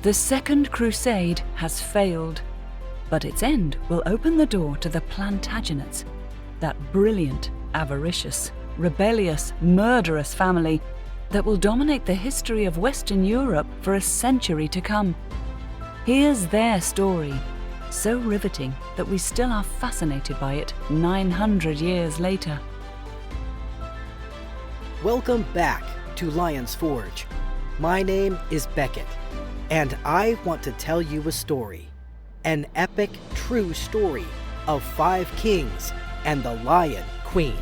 The Second Crusade has failed, but its end will open the door to the Plantagenets, that brilliant, avaricious, rebellious, murderous family that will dominate the history of Western Europe for a century to come. Here's their story, so riveting that we still are fascinated by it 900 years later. Welcome back to Lion's Forge. My name is Beckett, and I want to tell you a story. An epic, true story of 5 kings and the Lion Queen.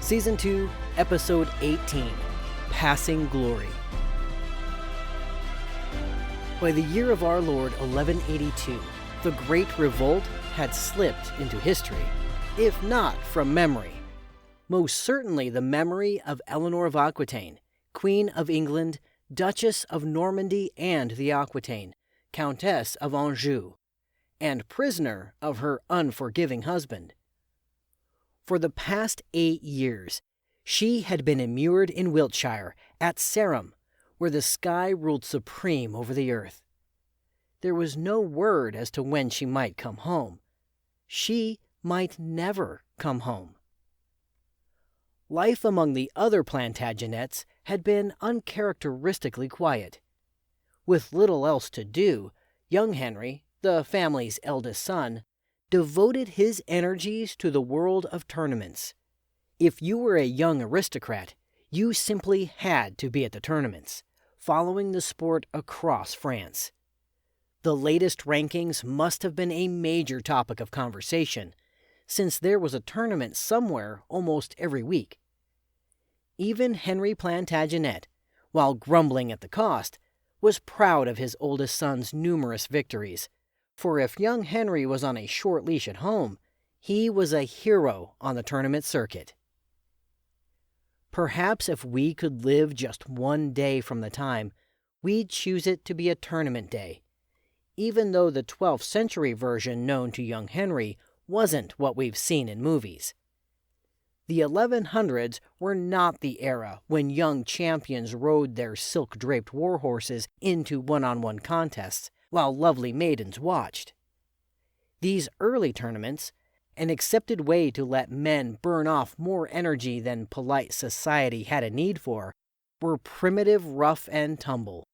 Season 2, Episode 18, Passing Glory. By the year of our Lord 1182, the Great Revolt had slipped into history, if not from memory. Most certainly the memory of Eleanor of Aquitaine, Queen of England, Duchess of Normandy and the Aquitaine, Countess of Anjou, and prisoner of her unforgiving husband. For the past 8 years, she had been immured in Wiltshire, at Sarum, where the sky ruled supreme over the earth. There was no word as to when she might come home. She might never come home. Life among the other Plantagenets had been uncharacteristically quiet. With little else to do, young Henry, the family's eldest son, devoted his energies to the world of tournaments. If you were a young aristocrat, you simply had to be at the tournaments, following the sport across France. The latest rankings must have been a major topic of conversation, since there was a tournament somewhere almost every week. Even Henry Plantagenet, while grumbling at the cost, was proud of his oldest son's numerous victories, for if young Henry was on a short leash at home, he was a hero on the tournament circuit. Perhaps if we could live just one day from the time, we'd choose it to be a tournament day, even though the 12th century version known to young Henry wasn't what we've seen in movies. The 1100s were not the era when young champions rode their silk-draped war horses into one-on-one contests while lovely maidens watched. These early tournaments, an accepted way to let men burn off more energy than polite society had a need for, were primitive rough and tumble,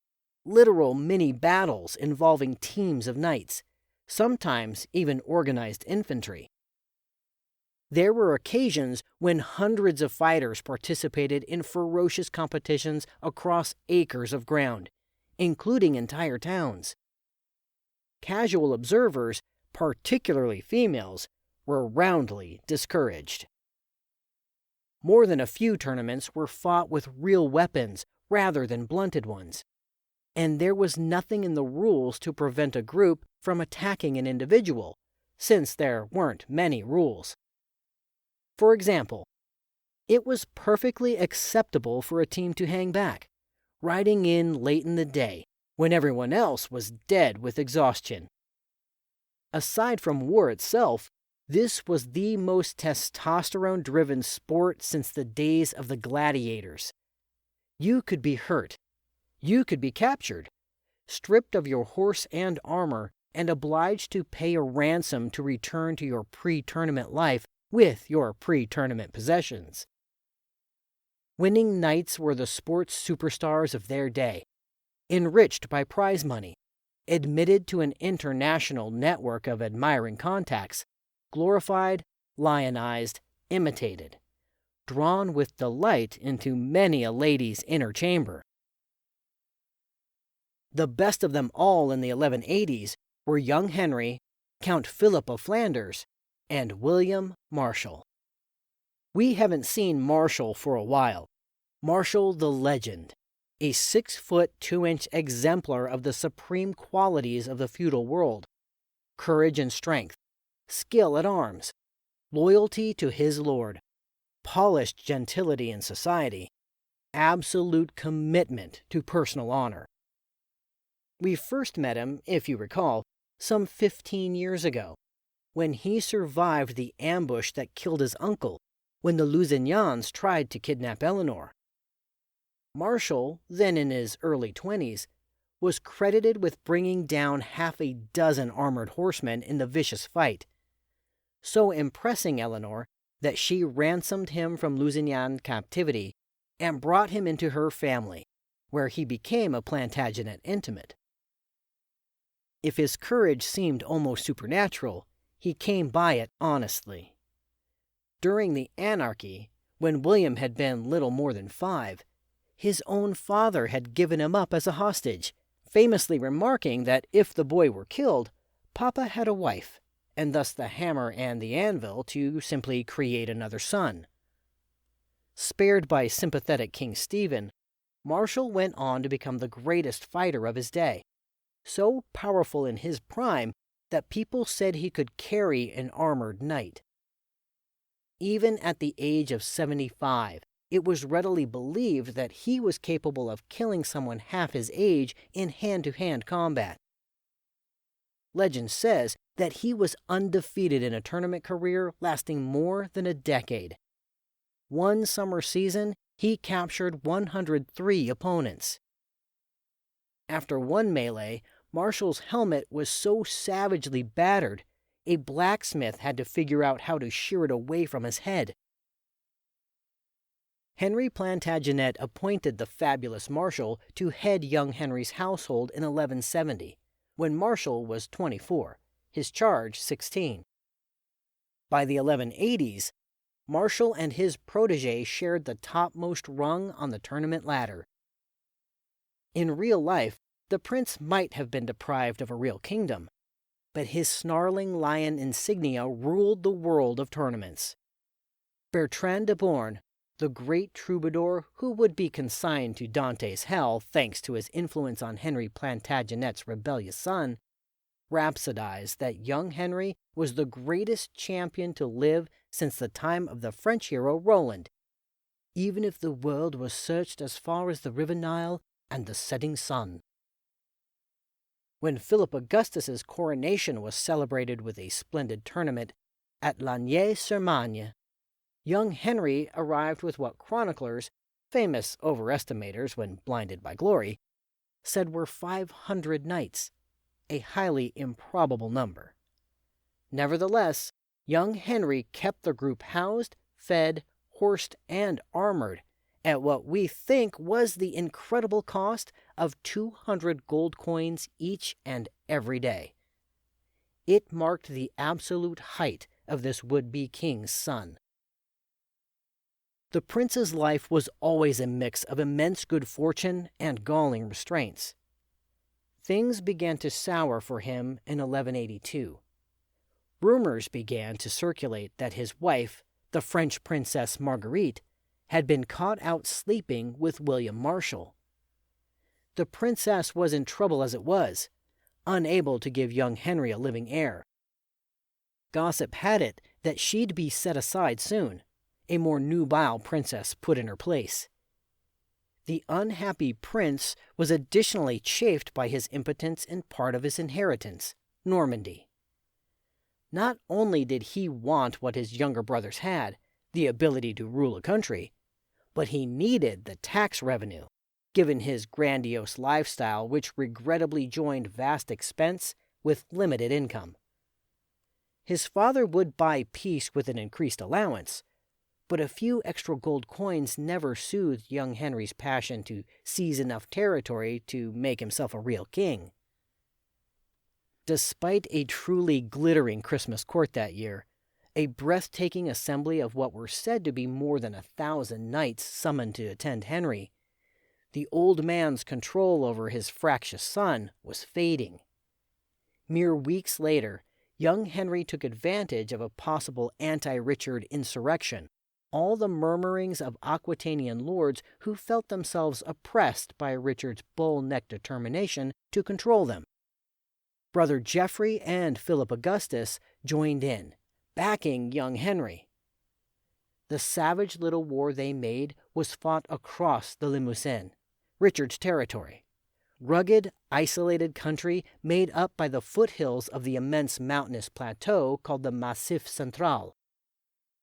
literal mini-battles involving teams of knights, sometimes even organized infantry. There were occasions when hundreds of fighters participated in ferocious competitions across acres of ground, including entire towns. Casual observers, particularly females, were roundly discouraged. More than a few tournaments were fought with real weapons rather than blunted ones, and there was nothing in the rules to prevent a group from attacking an individual, since there weren't many rules. For example, it was perfectly acceptable for a team to hang back, riding in late in the day when everyone else was dead with exhaustion. Aside from war itself, this was the most testosterone-driven sport since the days of the gladiators. You could be hurt. You could be captured, stripped of your horse and armor, and obliged to pay a ransom to return to your pre-tournament life with your pre-tournament possessions. Winning knights were the sports superstars of their day, enriched by prize money, admitted to an international network of admiring contacts, glorified, lionized, imitated, drawn with delight into many a lady's inner chamber. The best of them all in the 1180s were young Henry, Count Philip of Flanders, and William Marshal. We haven't seen Marshal for a while. Marshal the Legend, a 6-foot 2-inch exemplar of the supreme qualities of the feudal world: courage and strength, skill at arms, loyalty to his lord, polished gentility in society, absolute commitment to personal honor. We first met him, if you recall, some 15 years ago, when he survived the ambush that killed his uncle when the Lusignans tried to kidnap Eleanor. Marshal, then in his early 20s, was credited with bringing down half a dozen armored horsemen in the vicious fight, so impressing Eleanor that she ransomed him from Lusignan captivity and brought him into her family, where he became a Plantagenet intimate. If his courage seemed almost supernatural, he came by it honestly. During the anarchy, when William had been little more than 5, his own father had given him up as a hostage, famously remarking that if the boy were killed, Papa had a wife, and thus the hammer and the anvil to simply create another son. Spared by sympathetic King Stephen, Marshal went on to become the greatest fighter of his day, so powerful in his prime that people said he could carry an armored knight. Even at the age of 75, it was readily believed that he was capable of killing someone half his age in hand-to-hand combat. Legend says that he was undefeated in a tournament career lasting more than a decade. One summer season, he captured 103 opponents. After one melee, Marshal's helmet was so savagely battered, a blacksmith had to figure out how to shear it away from his head. Henry Plantagenet appointed the fabulous Marshal to head young Henry's household in 1170, when Marshal was 24, his charge 16. By the 1180s, Marshal and his protege shared the topmost rung on the tournament ladder. In real life, the prince might have been deprived of a real kingdom, but his snarling lion insignia ruled the world of tournaments. Bertrand de Born, the great troubadour who would be consigned to Dante's hell thanks to his influence on Henry Plantagenet's rebellious son, rhapsodized that young Henry was the greatest champion to live since the time of the French hero Roland, even if the world was searched as far as the river Nile and the setting sun. When Philip Augustus's coronation was celebrated with a splendid tournament at Lagny-sur-Marne, young Henry arrived with what chroniclers, famous overestimators when blinded by glory, said were 500 knights, a highly improbable number. Nevertheless, young Henry kept the group housed, fed, horsed, and armored at what we think was the incredible cost of 200 gold coins each and every day. It marked the absolute height of this would-be king's son. The prince's life was always a mix of immense good fortune and galling restraints. Things began to sour for him in 1182. Rumors began to circulate that his wife, the French Princess Marguerite, had been caught out sleeping with William Marshal. The princess was in trouble as it was, unable to give young Henry a living heir. Gossip had it that she'd be set aside soon, a more nubile princess put in her place. The unhappy prince was additionally chafed by his impotence in part of his inheritance, Normandy. Not only did he want what his younger brothers had, the ability to rule a country, but he needed the tax revenue, given his grandiose lifestyle which regrettably joined vast expense with limited income. His father would buy peace with an increased allowance, but a few extra gold coins never soothed young Henry's passion to seize enough territory to make himself a real king. Despite a truly glittering Christmas court that year, a breathtaking assembly of what were said to be more than 1,000 knights summoned to attend Henry, the old man's control over his fractious son was fading. Mere weeks later, young Henry took advantage of a possible anti-Richard insurrection, all the murmurings of Aquitanian lords who felt themselves oppressed by Richard's bull-necked determination to control them. Brother Geoffrey and Philip Augustus joined in, backing young Henry. The savage little war they made was fought across the Limousin, Richard's territory, rugged, isolated country made up by the foothills of the immense mountainous plateau called the Massif Central,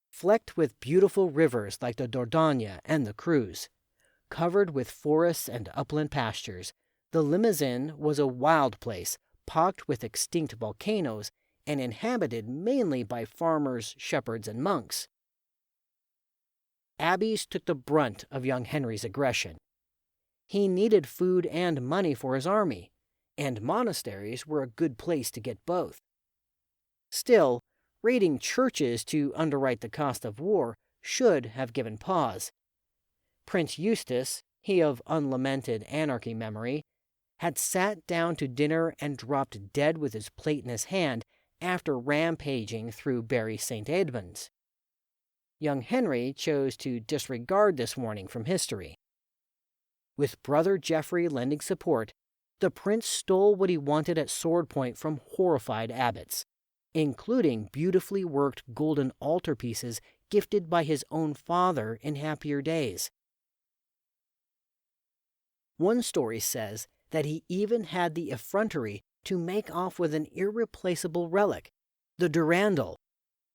flecked with beautiful rivers like the Dordogne and the Creuse, covered with forests and upland pastures. The Limousin was a wild place, pocked with extinct volcanoes and inhabited mainly by farmers, shepherds, and monks. Abbeys took the brunt of young Henry's aggression. He needed food and money for his army, and monasteries were a good place to get both. Still, raiding churches to underwrite the cost of war should have given pause. Prince Eustace, he of unlamented anarchy memory, had sat down to dinner and dropped dead with his plate in his hand after rampaging through Bury St. Edmunds. Young Henry chose to disregard this warning from history. With brother Geoffrey lending support, the prince stole what he wanted at sword point from horrified abbots, including beautifully worked golden altarpieces gifted by his own father in happier days. One story says that he even had the effrontery to make off with an irreplaceable relic, the Durandal,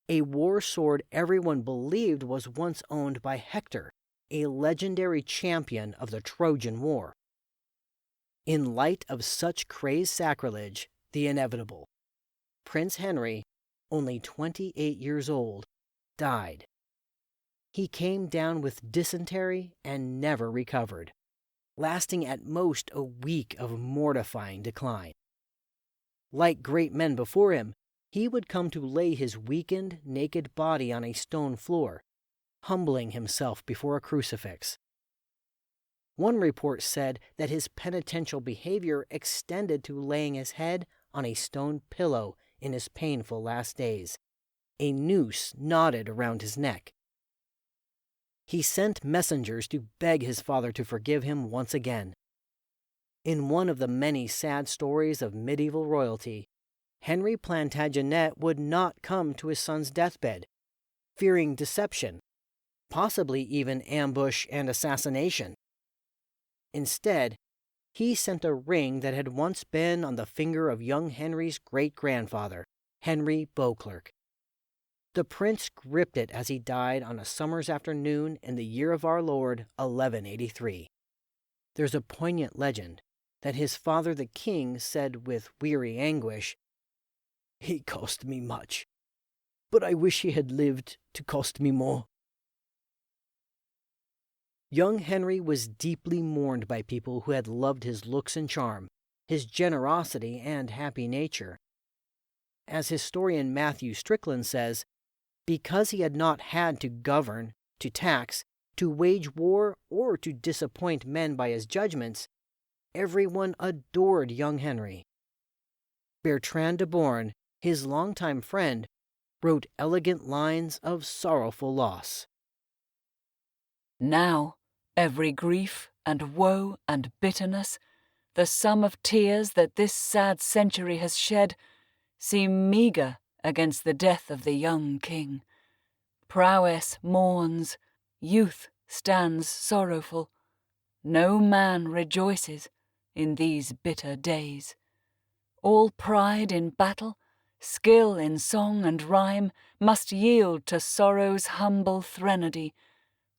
a war sword everyone believed was once owned by Hector, a legendary champion of the Trojan War. In light of such crazed sacrilege, the inevitable. Prince Henry, only 28 years old, died. He came down with dysentery and never recovered, lasting at most a week of mortifying decline. Like great men before him, he would come to lay his weakened, naked body on a stone floor, humbling himself before a crucifix. One report said that his penitential behavior extended to laying his head on a stone pillow in his painful last days, a noose knotted around his neck. He sent messengers to beg his father to forgive him once again. In one of the many sad stories of medieval royalty, Henry Plantagenet would not come to his son's deathbed, fearing deception, possibly even ambush and assassination. Instead, he sent a ring that had once been on the finger of young Henry's great-grandfather, Henry Beauclerc. The prince gripped it as he died on a summer's afternoon in the year of our Lord, 1183. There's a poignant legend that his father the king said with weary anguish, "He cost me much, but I wish he had lived to cost me more." Young Henry was deeply mourned by people who had loved his looks and charm, his generosity and happy nature. As historian Matthew Strickland says, because he had not had to govern, to tax, to wage war, or to disappoint men by his judgments, everyone adored young Henry. Bertrand de Born, his longtime friend, wrote elegant lines of sorrowful loss. Now, every grief and woe and bitterness, the sum of tears that this sad century has shed, seem meagre against the death of the young king. Prowess mourns, youth stands sorrowful. No man rejoices in these bitter days. All pride in battle, skill in song and rhyme, must yield to sorrow's humble threnody,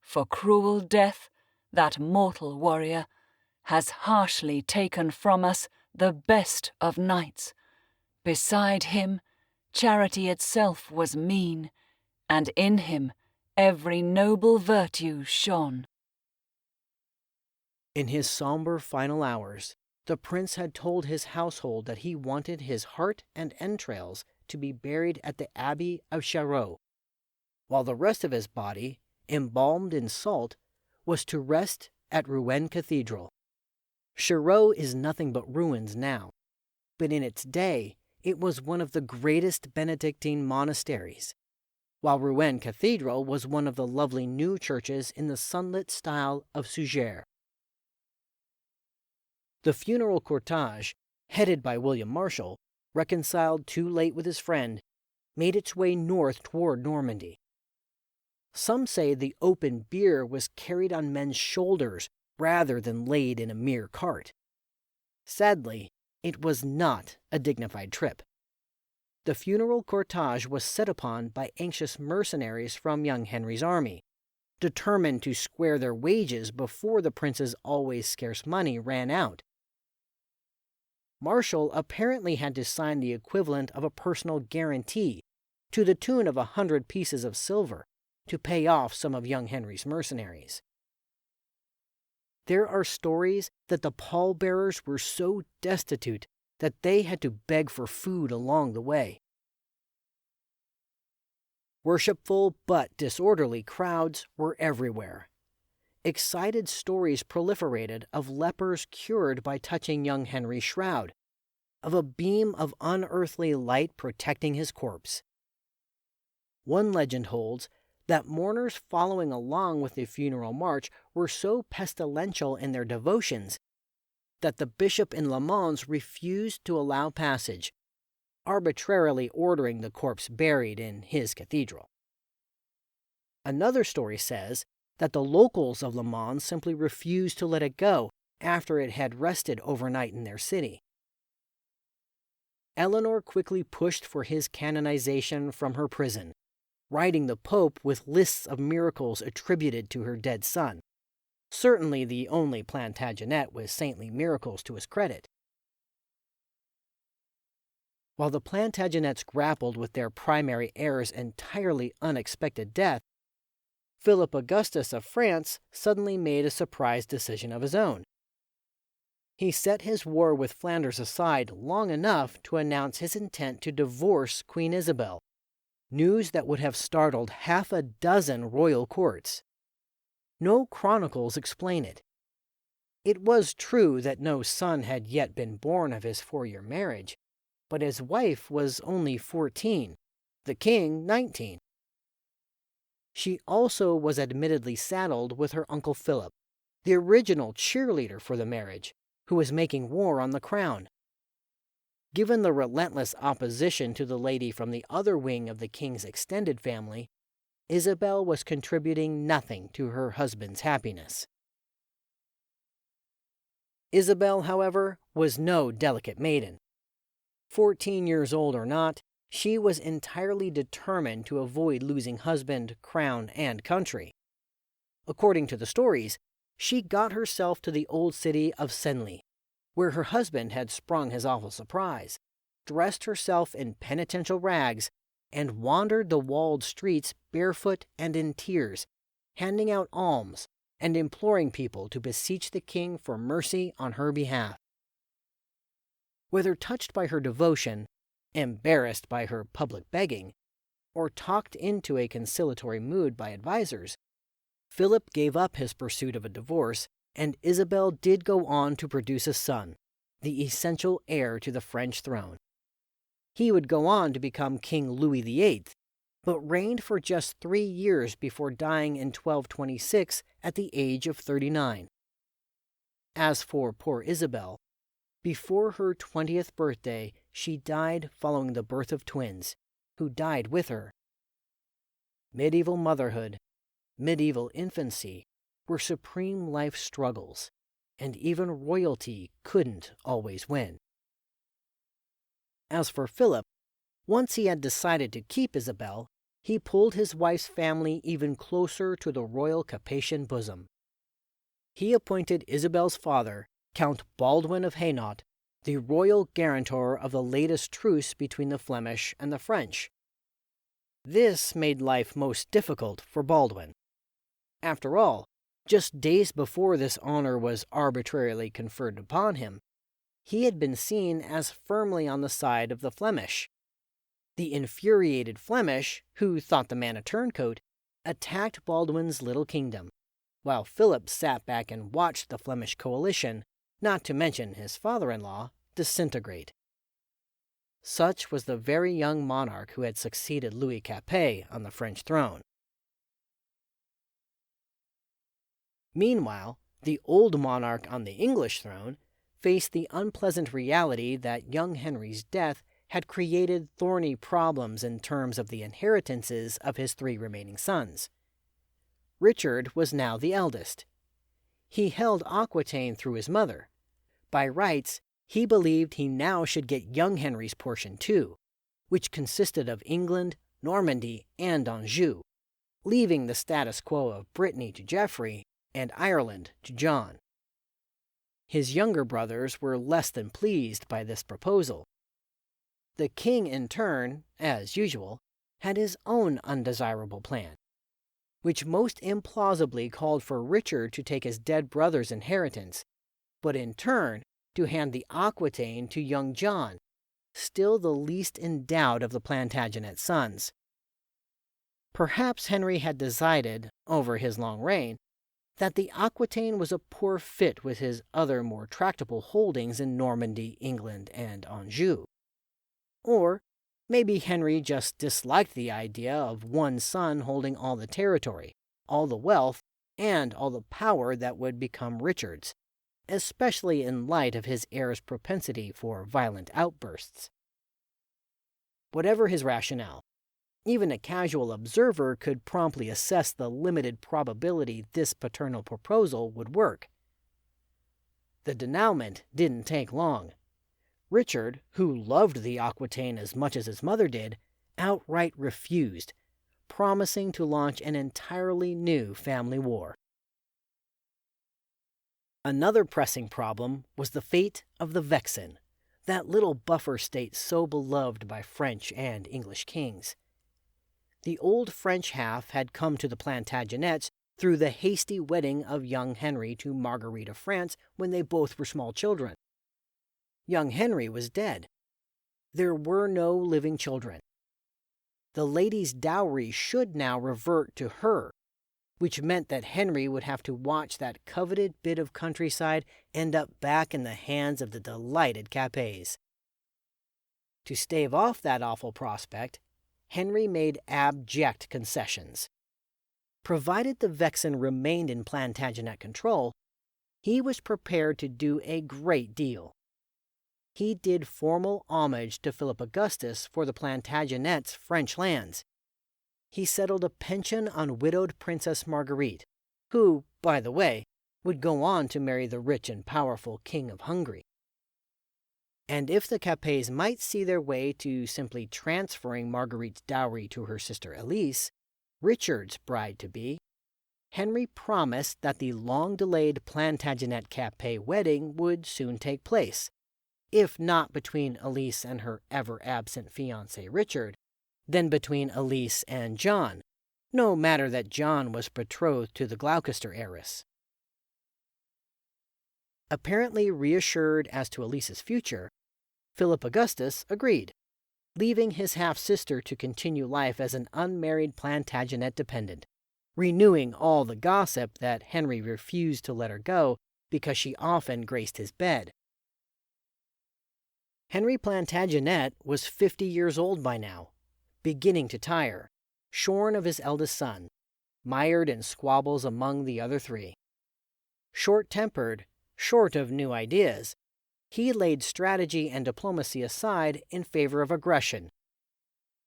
for cruel death, that mortal warrior, has harshly taken from us the best of knights. Beside him, charity itself was mean, and in him every noble virtue shone. In his somber final hours, the prince had told his household that he wanted his heart and entrails to be buried at the Abbey of Charroux, while the rest of his body, embalmed in salt, was to rest at Rouen Cathedral. Charroux is nothing but ruins now, but in its day it was one of the greatest Benedictine monasteries, while Rouen Cathedral was one of the lovely new churches in the sunlit style of Súger. The funeral cortege, headed by William Marshall, reconciled too late with his friend, made its way north toward Normandy. Some say the open bier was carried on men's shoulders rather than laid in a mere cart. Sadly, it was not a dignified trip. The funeral cortege was set upon by anxious mercenaries from young Henry's army, determined to square their wages before the prince's always scarce money ran out. Marshall apparently had to sign the equivalent of a personal guarantee to the tune of 100 pieces of silver to pay off some of young Henry's mercenaries. There are stories that the pallbearers were so destitute that they had to beg for food along the way. Worshipful but disorderly crowds were everywhere. Excited stories proliferated of lepers cured by touching young Henry's shroud, of a beam of unearthly light protecting his corpse. One legend holds that mourners following along with the funeral march were so pestilential in their devotions that the bishop in Le Mans refused to allow passage, arbitrarily ordering the corpse buried in his cathedral. Another story says that the locals of Le Mans simply refused to let it go after it had rested overnight in their city. Eleanor quickly pushed for his canonization from her prison, writing the Pope with lists of miracles attributed to her dead son, certainly the only Plantagenet with saintly miracles to his credit. While the Plantagenets grappled with their primary heir's entirely unexpected death, Philip Augustus of France suddenly made a surprise decision of his own. He set his war with Flanders aside long enough to announce his intent to divorce Queen Isabel, news that would have startled half a dozen royal courts. No chronicles explain it. It was true that no son had yet been born of his 4-year marriage, but his wife was only 14, the king 19. She also was admittedly saddled with her uncle Philip, the original cheerleader for the marriage, who was making war on the crown. Given the relentless opposition to the lady from the other wing of the king's extended family, Isabel was contributing nothing to her husband's happiness. Isabel, however, was no delicate maiden. 14 years old or not, she was entirely determined to avoid losing husband, crown, and country. According to the stories, she got herself to the old city of Senlis, where her husband had sprung his awful surprise, dressed herself in penitential rags, and wandered the walled streets barefoot and in tears, handing out alms and imploring people to beseech the king for mercy on her behalf. Whether touched by her devotion, embarrassed by her public begging, or talked into a conciliatory mood by advisers, Philip gave up his pursuit of a divorce, and Isabel did go on to produce a son, the essential heir to the French throne. He would go on to become King Louis VIII, but reigned for just 3 years before dying in 1226 at the age of 39. As for poor Isabel, before her 20th birthday, she died following the birth of twins, who died with her. Medieval motherhood, medieval infancy were supreme life struggles, and even royalty couldn't always win. As for Philip, once he had decided to keep Isabel, he pulled his wife's family even closer to the royal Capetian bosom. He appointed Isabel's father, Count Baldwin of Hainaut, the royal guarantor of the latest truce between the Flemish and the French. This made life most difficult for Baldwin. After all, just days before this honor was arbitrarily conferred upon him, he had been seen as firmly on the side of the Flemish. The infuriated Flemish, who thought the man a turncoat, attacked Baldwin's little kingdom, while Philip sat back and watched the Flemish coalition, not to mention his father-in-law, disintegrate. Such was the very young monarch who had succeeded Louis Capet on the French throne. Meanwhile, the old monarch on the English throne faced the unpleasant reality that young Henry's death had created thorny problems in terms of the inheritances of his 3 remaining sons. Richard was now the eldest. He held Aquitaine through his mother. By rights, he believed he now should get young Henry's portion too, which consisted of England, Normandy, and Anjou. leaving the status quo of Brittany to Geoffrey and Ireland to John. His younger brothers were less than pleased by this proposal. The king, in turn, as usual, had his own undesirable plan, which most implausibly called for Richard to take his dead brother's inheritance, but in turn to hand the Aquitaine to young John, still the least endowed of the Plantagenet sons. Perhaps Henry had decided, over his long reign, that the Aquitaine was a poor fit with his other more tractable holdings in Normandy, England, and Anjou. Or maybe Henry just disliked the idea of one son holding all the territory, all the wealth, and all the power that would become Richard's, especially in light of his heir's propensity for violent outbursts. Whatever his rationale, even a casual observer could promptly assess the limited probability this paternal proposal would work. The denouement didn't take long. Richard, who loved the Aquitaine as much as his mother did, outright refused, promising to launch an entirely new family war. Another pressing problem was the fate of the Vexin, that little buffer state so beloved by French and English kings. The old French half had come to the Plantagenets through the hasty wedding of young Henry to Marguerite of France when they both were small children. Young Henry was dead. There were no living children. The lady's dowry should now revert to her, which meant that Henry would have to watch that coveted bit of countryside end up back in the hands of the delighted Capets. To stave off that awful prospect, Henry made abject concessions. Provided the Vexin remained in Plantagenet control, he was prepared to do a great deal. He did formal homage to Philip Augustus for the Plantagenets' French lands. He settled a pension on widowed Princess Marguerite, who, by the way, would go on to marry the rich and powerful King of Hungary. And if the Capets might see their way to simply transferring Marguerite's dowry to her sister Elise, Richard's bride-to-be, Henry promised that the long-delayed Plantagenet-Capet wedding would soon take place, if not between Elise and her ever-absent fiancé Richard, then between Elise and John, no matter that John was betrothed to the Gloucester heiress. Apparently reassured as to Elise's future, Philip Augustus agreed, leaving his half-sister to continue life as an unmarried Plantagenet dependent, renewing all the gossip that Henry refused to let her go because she often graced his bed. Henry Plantagenet was 50 years old by now, beginning to tire, shorn of his eldest son, mired in squabbles among the other three. Short-tempered, short of new ideas, he laid strategy and diplomacy aside in favor of aggression.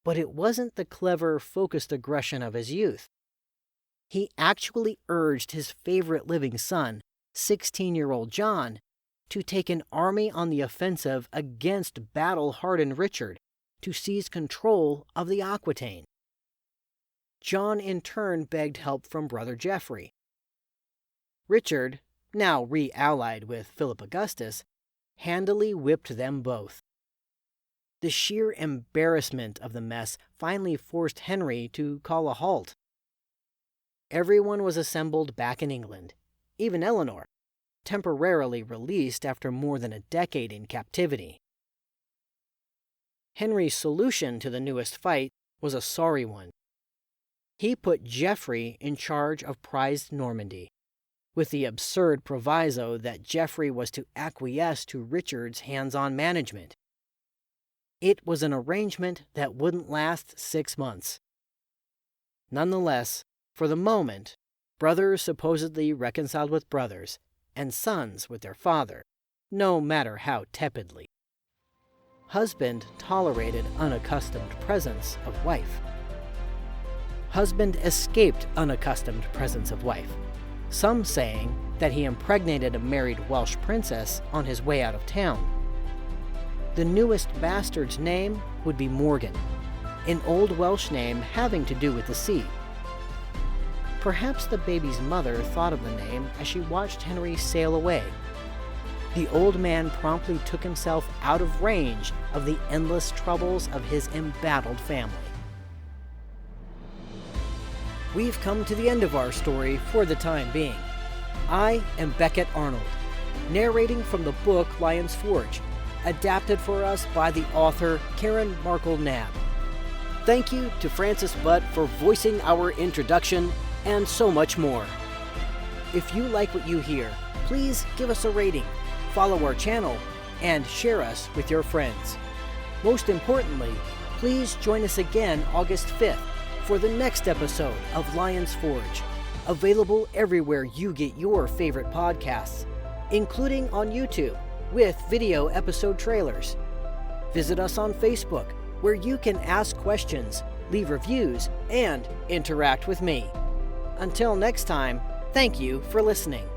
But it wasn't the clever, focused aggression of his youth. He actually urged his favorite living son, 16-year-old John, to take an army on the offensive against battle-hardened Richard to seize control of the Aquitaine. John in turn begged help from brother Geoffrey. Richard, now re-allied with Philip Augustus, handily whipped them both. The sheer embarrassment of the mess finally forced Henry to call a halt. Everyone was assembled back in England, even Eleanor, temporarily released after more than a decade in captivity. Henry's solution to the newest fight was a sorry one. He put Geoffrey in charge of prized Normandy, with the absurd proviso that Geoffrey was to acquiesce to Richard's hands-on management. It was an arrangement that wouldn't last 6 months. Nonetheless, for the moment, brothers supposedly reconciled with brothers, and sons with their father, no matter how tepidly. Husband tolerated unaccustomed presence of wife. Husband escaped unaccustomed presence of wife, some saying that he impregnated a married Welsh princess on his way out of town. The newest bastard's name would be Morgan, an old Welsh name having to do with the sea. Perhaps the baby's mother thought of the name as she watched Henry sail away. The old man promptly took himself out of range of the endless troubles of his embattled family. We've come to the end of our story for the time being. I am Beckett Arnold, narrating from the book Lion's Forge, adapted for us by the author Karen Markle Knabb. Thank you to Francis Butt for voicing our introduction, and so much more. If you like what you hear, please give us a rating, follow our channel, and share us with your friends. Most importantly, please join us again August 5th for the next episode of Lion's Forge, available everywhere you get your favorite podcasts, including on YouTube with video episode trailers. Visit us on Facebook, where you can ask questions, leave reviews, and interact with me. Until next time, thank you for listening.